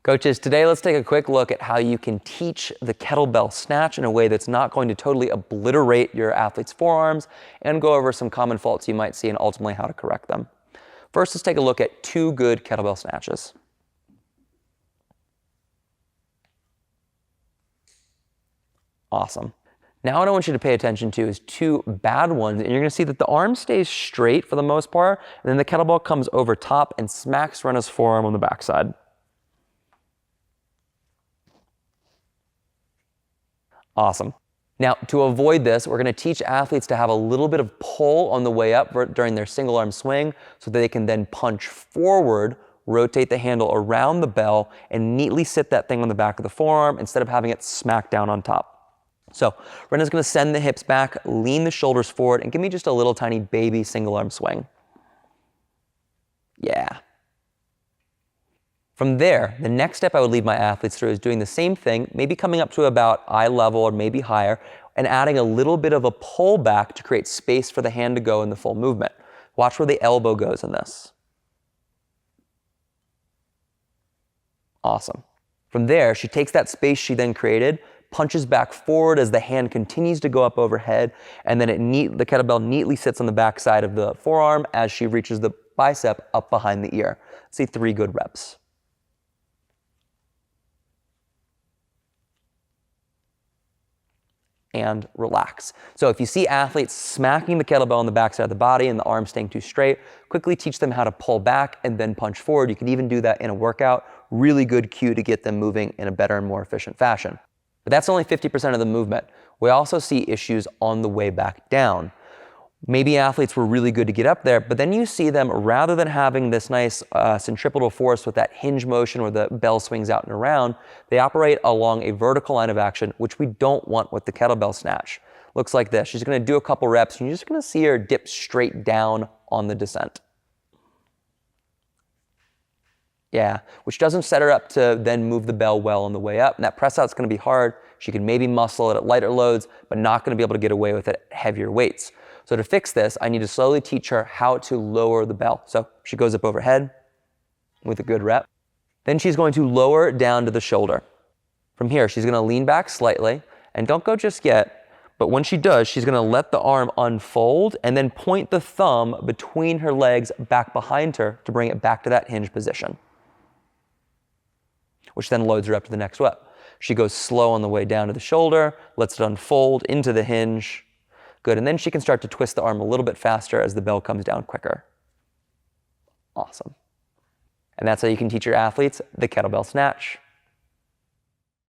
Coaches, today let's take a quick look at how you can teach the kettlebell snatch in a way that's not going to totally obliterate your athlete's forearms, and go over some common faults you might see and ultimately how to correct them. First, let's take a look at 2 good kettlebell snatches. Awesome. Now what I want you to pay attention to is 2 bad ones, and you're going to see that the arm stays straight for the most part, and then the kettlebell comes over top and smacks Rena's forearm on the backside. Awesome. Now, to avoid this, we're going to teach athletes to have a little bit of pull on the way up during their single arm swing so that they can then punch forward, rotate the handle around the bell, and neatly sit that thing on the back of the forearm instead of having it smack down on top. So, Rena's going to send the hips back, lean the shoulders forward, and give me just a little tiny baby single arm swing. Yeah. From there, the next step I would lead my athletes through is doing the same thing, maybe coming up to about eye level or maybe higher, and adding a little bit of a pull back to create space for the hand to go in the full movement. Watch where the elbow goes in this. Awesome. From there, she takes that space she then created, punches back forward as the hand continues to go up overhead, and then the kettlebell neatly sits on the back side of the forearm as she reaches the bicep up behind the ear. Let's see 3 good reps. And relax. So if you see athletes smacking the kettlebell on the backside of the body and the arm staying too straight, quickly teach them how to pull back and then punch forward. You can even do that in a workout. Really good cue to get them moving in a better and more efficient fashion. But that's only 50% of the movement. We also see issues on the way back down. Maybe athletes were really good to get up there, but then you see them, rather than having this nice centripetal force with that hinge motion where the bell swings out and around, they operate along a vertical line of action, which we don't want with the kettlebell snatch. Looks like this. She's going to do a couple reps, and you're just going to see her dip straight down on the descent. Yeah, which doesn't set her up to then move the bell well on the way up. And that press out's going to be hard. She can maybe muscle it at lighter loads, but not going to be able to get away with it at heavier weights. So to fix this, I need to slowly teach her how to lower the bell. So she goes up overhead with a good rep. Then she's going to lower down to the shoulder. From here, she's going to lean back slightly, and don't go just yet, but when she does, she's going to let the arm unfold and then point the thumb between her legs back behind her to bring it back to that hinge position, which then loads her up to the next rep. She goes slow on the way down to the shoulder, lets it unfold into the hinge. Good, and then she can start to twist the arm a little bit faster as the bell comes down quicker. Awesome. And that's how you can teach your athletes the kettlebell snatch.